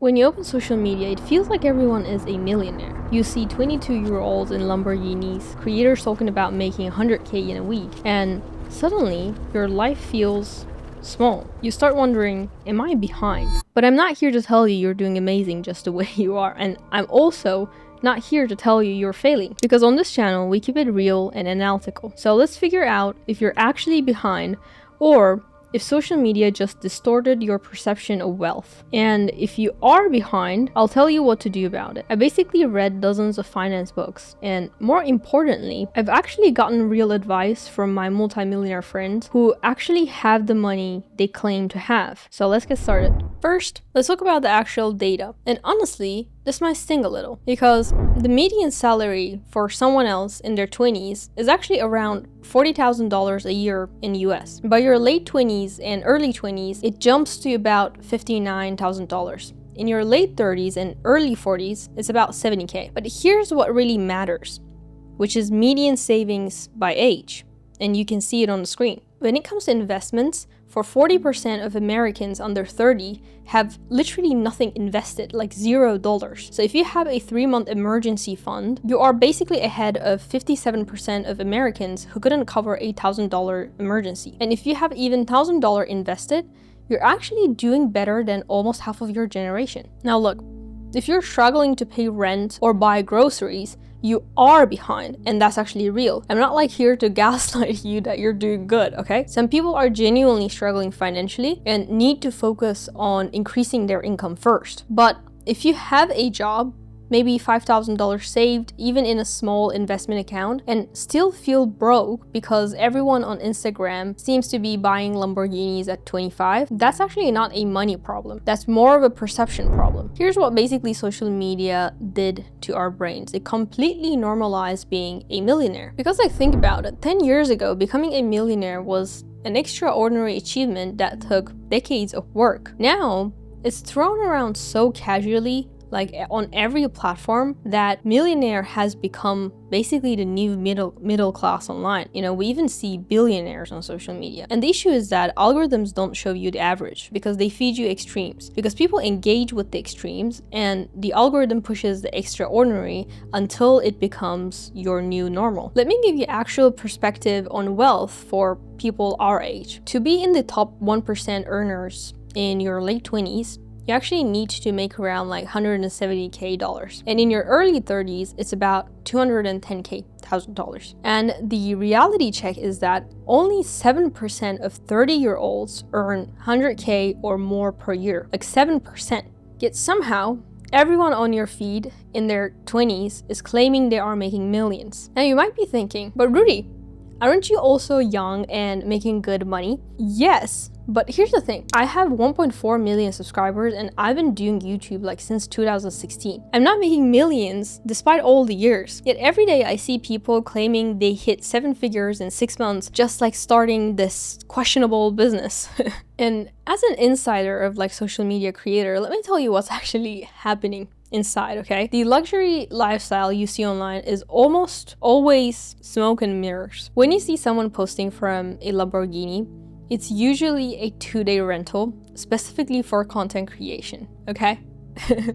When you open social media, it feels like everyone is a millionaire. You see 22-year-olds in Lamborghinis, creators talking about making 100K in a week, and suddenly your life feels small. You start wondering, am I behind? But I'm not here to tell you you're doing amazing just the way you are, and I'm also not here to tell you you're failing, because on this channel we keep it real and analytical. So let's figure out if you're actually behind, or if social media just distorted your perception of wealth. And if you are behind, I'll tell you what to do about it. I basically read dozens of finance books, and more importantly, I've actually gotten real advice from my multimillionaire friends who actually have the money they claim to have. So let's get started. First, let's talk about the actual data. And honestly, this might sting a little, because the median salary for someone else in their 20s is actually around $40,000 a year in US. By your late 20s and early 20s, it jumps to about $59,000. In your late 30s and early 40s, it's about 70K. But here's what really matters, which is median savings by age. And you can see it on the screen. When it comes to investments, for 40% of Americans under 30 have literally nothing invested, like $0. So if you have a 3-month emergency fund, you are basically ahead of 57% of Americans who couldn't cover a $1,000 emergency. And if you have even $1,000 invested, you're actually doing better than almost half of your generation. Now look, if you're struggling to pay rent or buy groceries, you are behind, and that's actually real. I'm not like here to gaslight you that you're doing good, okay? Some people are genuinely struggling financially and need to focus on increasing their income first. But if you have a job, maybe $5,000 saved, even in a small investment account, and still feel broke because everyone on Instagram seems to be buying Lamborghinis at 25, that's actually not a money problem. That's more of a perception problem. Here's what basically social media did to our brains. It completely normalized being a millionaire. Because I think about it, 10 years ago, becoming a millionaire was an extraordinary achievement that took decades of work. Now, it's thrown around so casually, like on every platform, that millionaire has become basically the new middle class online. You know, we even see billionaires on social media. And the issue is that algorithms don't show you the average because they feed you extremes. Because people engage with the extremes and the algorithm pushes the extraordinary until it becomes your new normal. Let me give you actual perspective on wealth for people our age. To be in the top 1% earners in your late 20s, you actually need to make around like $170K. And in your early 30s, it's about $210K. And the reality check is that only 7% of 30-year-olds earn 100K or more per year, like 7%. Yet somehow, everyone on your feed in their 20s is claiming they are making millions. Now you might be thinking, but Rudy, aren't you also young and making good money? Yes, but here's the thing. I have 1.4 million subscribers and I've been doing YouTube like since 2016. I'm not making millions despite all the years. Yet every day I see people claiming they hit 7 figures in 6 months just like starting this questionable business. And as an insider of like social media creator, let me tell you what's actually happening inside, okay? The luxury lifestyle you see online is almost always smoke and mirrors. When you see someone posting from a Lamborghini, it's usually a 2-day rental, specifically for content creation, okay?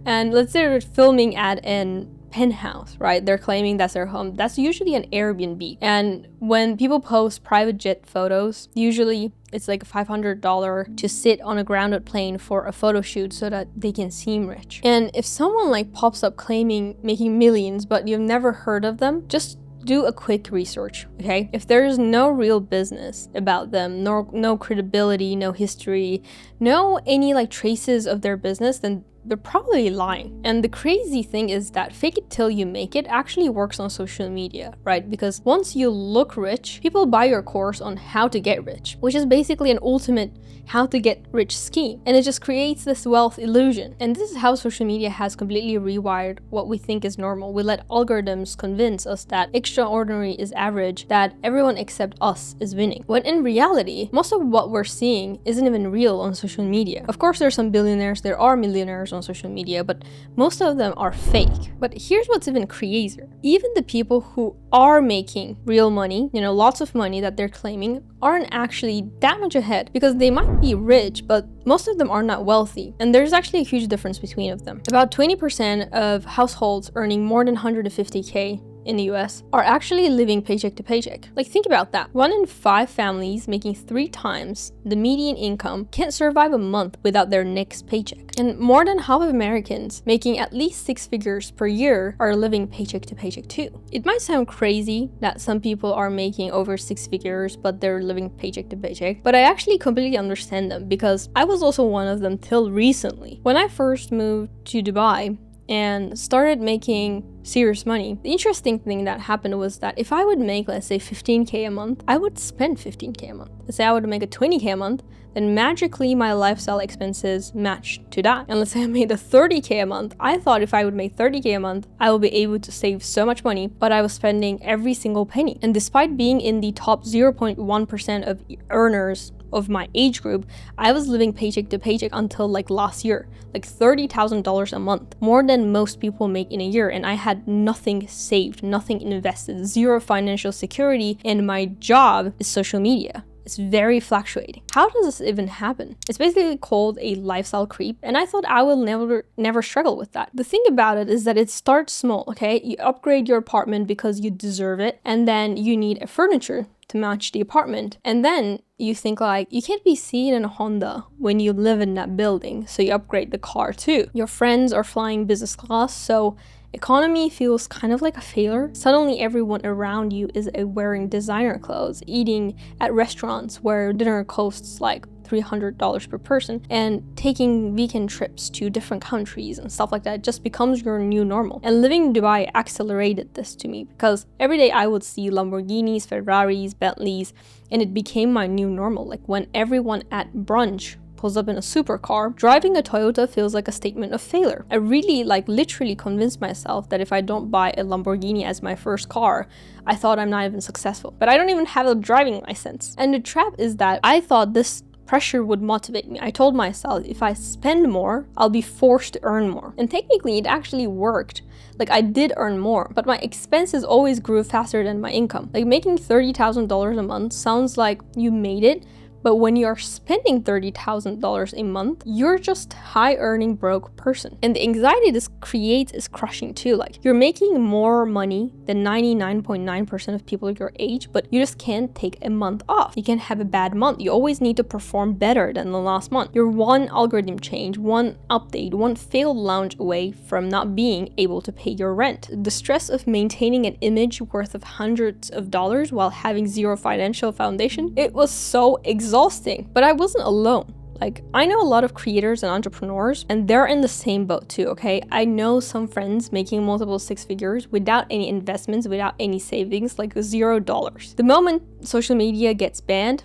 And let's say they're filming at an penthouse, right? They're claiming that's their home. That's usually an Airbnb. And when people post private jet photos, usually it's like $500 to sit on a grounded plane for a photo shoot so that they can seem rich. And if someone like pops up claiming making millions, but you've never heard of them, just do a quick research, okay? If there's no real business about them, no credibility, no history, no any like traces of their business, then they're probably lying. And the crazy thing is that fake it till you make it actually works on social media, right? Because once you look rich, people buy your course on how to get rich, which is basically an ultimate how to get rich scheme. And it just creates this wealth illusion. And this is how social media has completely rewired what we think is normal. We let algorithms convince us that extraordinary is average, that everyone except us is winning. When in reality, most of what we're seeing isn't even real on social media. Of course, there's some billionaires, there are millionaires on social media, but most of them are fake. But here's what's even crazier. Even the people who are making real money, lots of money that they're claiming, aren't actually that much ahead, because they might be rich, but most of them are not wealthy. And there's actually a huge difference between of them. About 20% of households earning more than 150K in the US are actually living paycheck to paycheck. Like, think about that. 1 in 5 families making 3 times the median income can't survive a month without their next paycheck. And more than half of Americans making at least 6 figures per year are living paycheck to paycheck too. It might sound crazy that some people are making over 6 figures but they're living paycheck to paycheck, but I actually completely understand them, because I was also one of them till recently. When I first moved to Dubai and started making serious money, the interesting thing that happened was that if I would make, let's say, 15K a month, I would spend 15K a month. Let's say I would make a 20K a month, then magically my lifestyle expenses matched to that. And let's say I made a 30K a month, I thought if I would make 30K a month, I will be able to save so much money, but I was spending every single penny. And despite being in the top 0.1% of earners of my age group, I was living paycheck to paycheck until like last year, like $30,000 a month, more than most people make in a year. And I had nothing saved, nothing invested, zero financial security, and my job is social media. It's very fluctuating. How does this even happen? It's basically called a lifestyle creep, and I thought I will never struggle with that. The thing about it is that it starts small, okay? You upgrade your apartment because you deserve it, and then you need a furniture to match the apartment. And then you think like, you can't be seen in a Honda when you live in that building, so you upgrade the car too. Your friends are flying business class, so economy feels kind of like a failure. Suddenly everyone around you is wearing designer clothes, eating at restaurants where dinner costs like $300 per person, and taking weekend trips to different countries and stuff like that just becomes your new normal. And living in Dubai accelerated this to me, because every day I would see Lamborghinis, Ferraris, Bentleys, and it became my new normal. Like when everyone at brunch pulls up in a supercar, driving a Toyota feels like a statement of failure. I really literally convinced myself that if I don't buy a Lamborghini as my first car, I thought I'm not even successful. But I don't even have a driving license. And the trap is that I thought this pressure would motivate me. I told myself if I spend more, I'll be forced to earn more. And technically it actually worked. Like, I did earn more, but my expenses always grew faster than my income. Like, making $30,000 a month sounds like you made it, but when you're spending $30,000 a month, you're just high earning broke person. And the anxiety this creates is crushing too. Like, you're making more money than 99.9% of people your age, but you just can't take a month off. You can't have a bad month. You always need to perform better than the last month. You're one algorithm change, one update, one failed launch away from not being able to pay your rent. The stress of maintaining an image worth of hundreds of dollars while having zero financial foundation, it was so exhausting. But I wasn't alone. Like, I know a lot of creators and entrepreneurs, and they're in the same boat too, okay? I know some friends making multiple 6 figures without any investments, without any savings, like $0. The moment social media gets banned,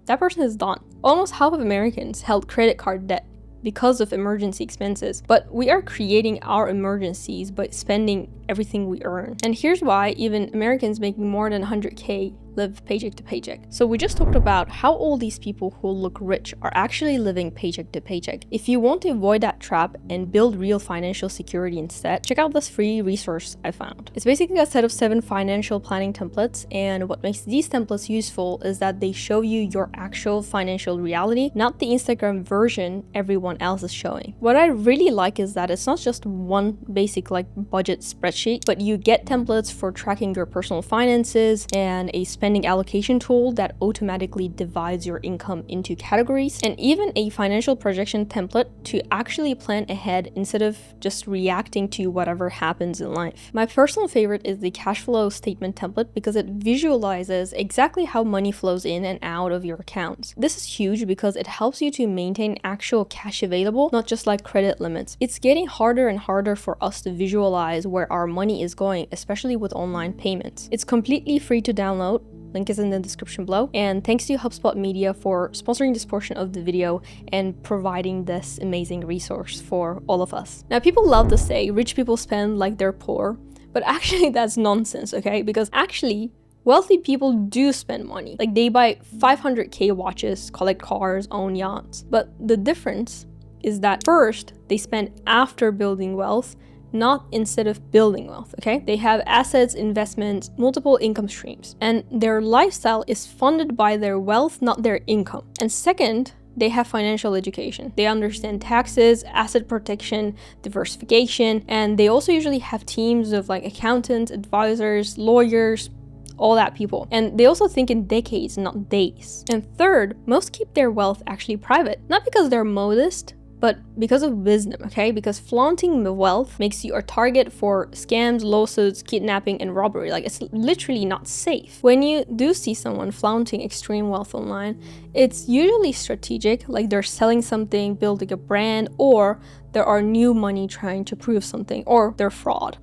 that person is done. Almost half of Americans held credit card debt because of emergency expenses, but we are creating our emergencies by spending everything we earn. And here's why even Americans making more than 100K live paycheck to paycheck. So we just talked about how all these people who look rich are actually living paycheck to paycheck. If you want to avoid that trap and build real financial security instead, check out this free resource I found. It's basically a set of 7 financial planning templates, and what makes these templates useful is that they show you your actual financial reality, not the Instagram version everyone else is showing. What I really like is that it's not just one basic budget spreadsheet, but you get templates for tracking your personal finances and a spending allocation tool that automatically divides your income into categories, and even a financial projection template to actually plan ahead instead of just reacting to whatever happens in life. My personal favorite is the cash flow statement template because it visualizes exactly how money flows in and out of your accounts. This is huge because it helps you to maintain actual cash available, not just like credit limits. It's getting harder and harder for us to visualize where our money is going, especially with online payments. It's completely free to download. Link is in the description below. And thanks to HubSpot Media for sponsoring this portion of the video and providing this amazing resource for all of us. Now, people love to say rich people spend like they're poor, but actually that's nonsense, okay? Because actually, wealthy people do spend money. Like, they buy 500K watches, collect cars, own yachts. But the difference is that first, they spend after building wealth, not instead of building wealth, okay? They have assets, investments, multiple income streams, and their lifestyle is funded by their wealth, not their income. And second, they have financial education. They understand taxes, asset protection, diversification, and they also usually have teams of like accountants, advisors, lawyers, all that people. And they also think in decades, not days. And third, most keep their wealth actually private, not because they're modest, but because of wisdom, okay? Because flaunting the wealth makes you a target for scams, lawsuits, kidnapping, and robbery. Like, it's literally not safe. When you do see someone flaunting extreme wealth online, it's usually strategic, like they're selling something, building a brand, or there are new money trying to prove something, or they're fraud,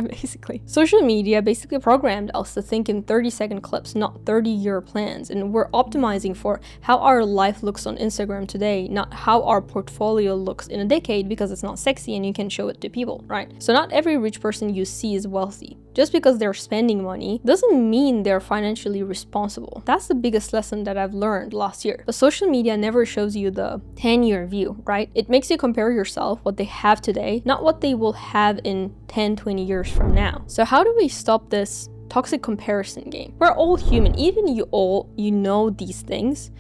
basically. Social media basically programmed us to think in 30-second clips, not 30-year plans, and we're optimizing for how our life looks on Instagram today, not how our portfolio looks in a decade, because it's not sexy and you can show it to people, right? So not every rich person you see is wealthy. Just because they're spending money doesn't mean they're financially responsible. That's the biggest lesson that I've learned last year. But social media never shows you the 10-year view, right? It makes you compare yourself, what they have today, not what they will have in 10, 20 years from now. So how do we stop this toxic comparison game? We're all human. Even you know these things.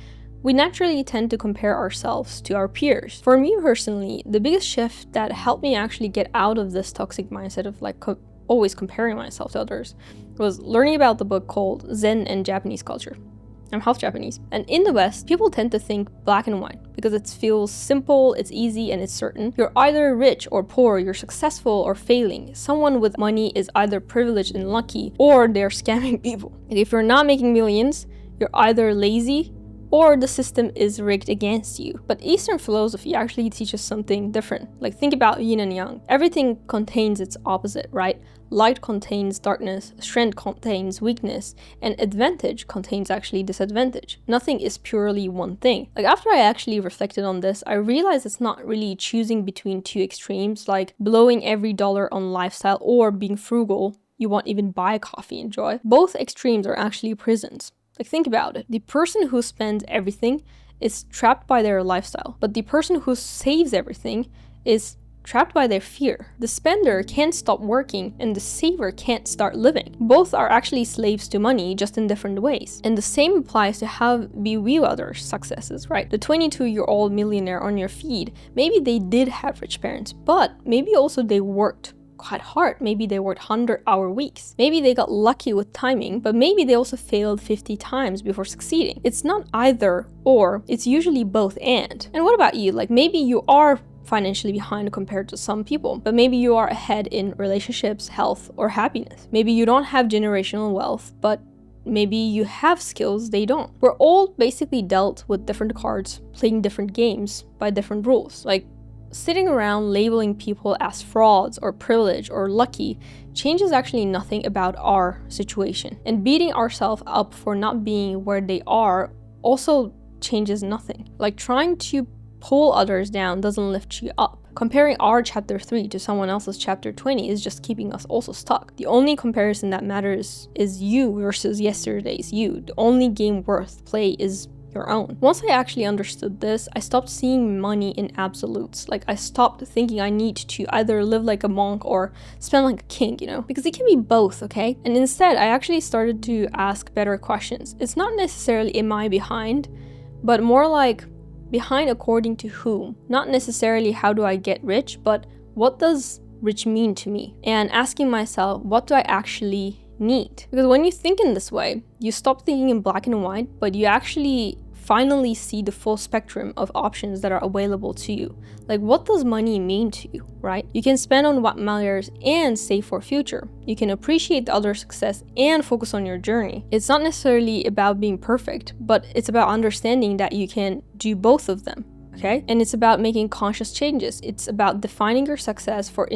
We naturally tend to compare ourselves to our peers. For me personally, the biggest shift that helped me actually get out of this toxic mindset of like always comparing myself to others was learning about the book called Zen and Japanese Culture. I'm half Japanese. And in the West, people tend to think black and white because it feels simple, it's easy, and it's certain. You're either rich or poor, you're successful or failing. Someone with money is either privileged and lucky, or they're scamming people. And if you're not making millions, you're either lazy or the system is rigged against you. But Eastern philosophy actually teaches something different. Like, think about yin and yang. Everything contains its opposite, right? Light contains darkness, strength contains weakness, and advantage contains actually disadvantage. Nothing is purely one thing. Like, after I actually reflected on this, I realized it's not really choosing between two extremes, like blowing every dollar on lifestyle or being frugal. You won't even buy coffee and joy. Both extremes are actually prisons. Like, think about it. The person who spends everything is trapped by their lifestyle, but the person who saves everything is trapped by their fear. The spender can't stop working and the saver can't start living. Both are actually slaves to money, just in different ways. And the same applies to how we view others' successes, right? The 22-year-old millionaire on your feed, maybe they did have rich parents, but maybe also they worked quite hard. Maybe they worked 100-hour weeks. Maybe they got lucky with timing, but maybe they also failed 50 times before succeeding. It's not either or, it's usually both and. And what about you? Like, maybe you are financially behind compared to some people, but maybe you are ahead in relationships, health, or happiness. Maybe you don't have generational wealth, but maybe you have skills they don't. We're all basically dealt with different cards, playing different games by different rules. Like, sitting around labeling people as frauds or privileged or lucky changes actually nothing about our situation. And beating ourselves up for not being where they are also changes nothing. Like, trying to pull others down doesn't lift you up. Comparing our chapter 3 to someone else's chapter 20 is just keeping us also stuck. The only comparison that matters is you versus yesterday's you. The only game worth play is your own. Once I actually understood this, I stopped seeing money in absolutes. Like, I stopped thinking I need to either live like a monk or spend like a king, because it can be both, okay? And instead, I actually started to ask better questions. It's not necessarily am I behind, but more like behind according to whom? Not necessarily how do I get rich, but what does rich mean to me? And asking myself, what do I actually need? Because when you think in this way, you stop thinking in black and white, but you actually finally see the full spectrum of options that are available to you. Like, what does money mean to you, right? You can spend on what matters and save for future. You can appreciate the other success and focus on your journey. It's not necessarily about being perfect, but it's about understanding that you can do both of them, okay? And it's about making conscious changes. It's about defining your success for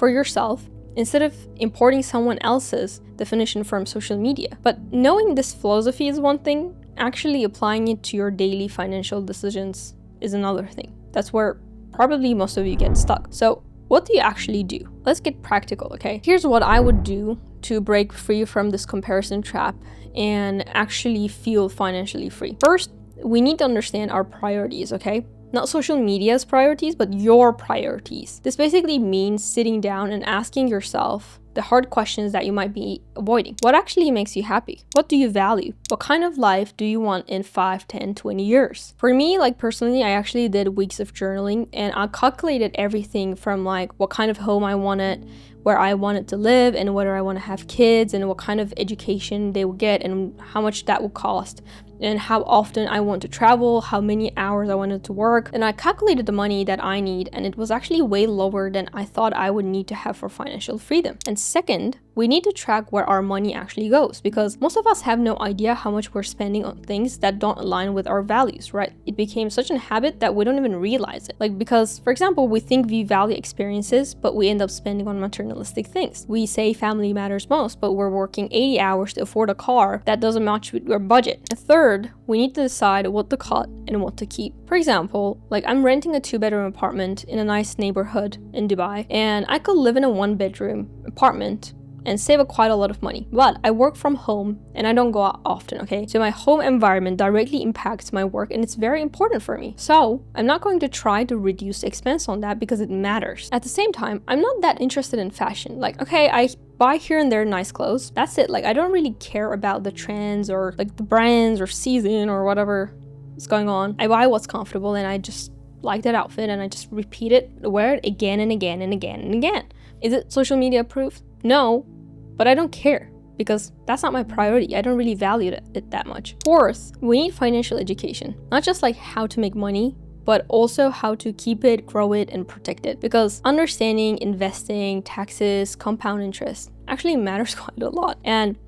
yourself, instead of importing someone else's definition from social media. But knowing this philosophy is one thing, actually applying it to your daily financial decisions is another thing. That's where probably most of you get stuck. So what do you actually do? Let's get practical, okay? Here's what I would do to break free from this comparison trap and actually feel financially free. First, we need to understand our priorities, okay? not social media's priorities, but your priorities. This basically means sitting down and asking yourself the hard questions that you might be avoiding. What actually makes you happy? What do you value? What kind of life do you want in 5, 10, 20 years? For me, like personally, I actually did weeks of journaling and I calculated everything from like what kind of home I wanted, where I wanted to live, and whether I want to have kids, and what kind of education they will get, and how much that will cost, and how often I want to travel, how many hours I wanted to work. And I calculated the money that I need, and it was actually way lower than I thought I would need to have for financial freedom. And second, we need to track where our money actually goes, because most of us have no idea how much we're spending on things that don't align with our values, right? It became such a habit that we don't even realize it. Like, because, for example, we think we value experiences, but we end up spending on materialistic things. We say family matters most, but we're working 80 hours to afford a car that doesn't match with your budget. And third, we need to decide what to cut and what to keep. For example, like I'm renting a 2-bedroom apartment in a nice neighborhood in Dubai, and I could live in a 1-bedroom apartment and save quite a lot of money. But I work from home and I don't go out often, okay? So my home environment directly impacts my work and it's very important for me. So I'm not going to try to reduce expense on that because it matters. At the same time, I'm not that interested in fashion. Like, okay, I buy here and there nice clothes. That's it. Like, I don't really care about the trends or like the brands or season or whatever is going on. I buy what's comfortable and I just like that outfit and I just repeat it, wear it again and again and again and again. Is it social media approved? No. But I don't care because that's not my priority. I don't really value it that much. Fourth, we need financial education. Not just like how to make money, but also how to keep it, grow it, and protect it. Because understanding investing, taxes, compound interest actually matters quite a lot. And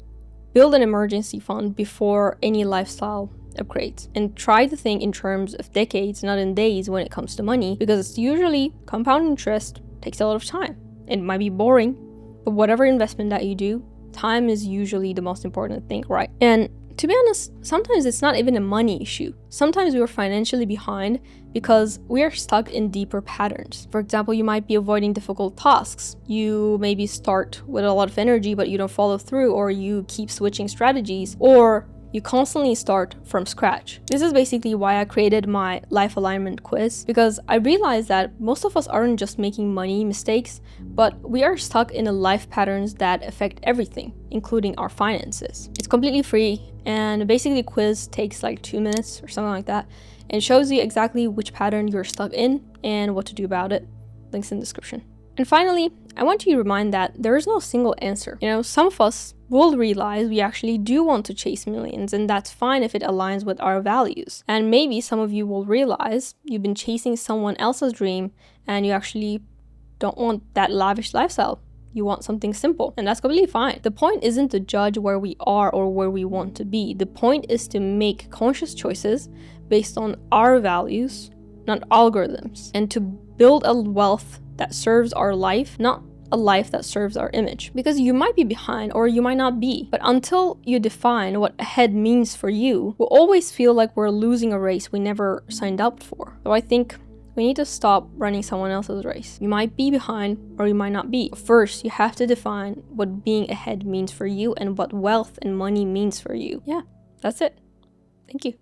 build an emergency fund before any lifestyle upgrades. And try to think in terms of decades, not in days when it comes to money, because it's usually compound interest takes a lot of time. It might be boring, but whatever investment that you do, time is usually the most important thing, right? And to be honest, sometimes it's not even a money issue. Sometimes we are financially behind because we are stuck in deeper patterns. For example, you might be avoiding difficult tasks. You maybe start with a lot of energy, but you don't follow through, or you keep switching strategies, or you constantly start from scratch. This is basically why I created my life alignment quiz, because I realized that most of us aren't just making money mistakes, but we are stuck in a life patterns that affect everything, including our finances. It's completely free, and basically the quiz takes like 2 minutes or something like that, and shows you exactly which pattern you're stuck in and what to do about it. Links in the description. And finally, I want you to remind that there is no single answer. You know, some of us will realize we actually do want to chase millions, and that's fine if it aligns with our values. And maybe some of you will realize you've been chasing someone else's dream and you actually don't want that lavish lifestyle. You want something simple, and that's completely fine. The point isn't to judge where we are or where we want to be. The point is to make conscious choices based on our values, not algorithms, and to build a wealth that serves our life, not a life that serves our image. Because you might be behind or you might not be, but until you define what ahead means for you, we'll always feel like we're losing a race we never signed up for. So I think we need to stop running someone else's race. You might be behind or you might not be. First, you have to define what being ahead means for you and what wealth and money means for you. Yeah, that's it. Thank you.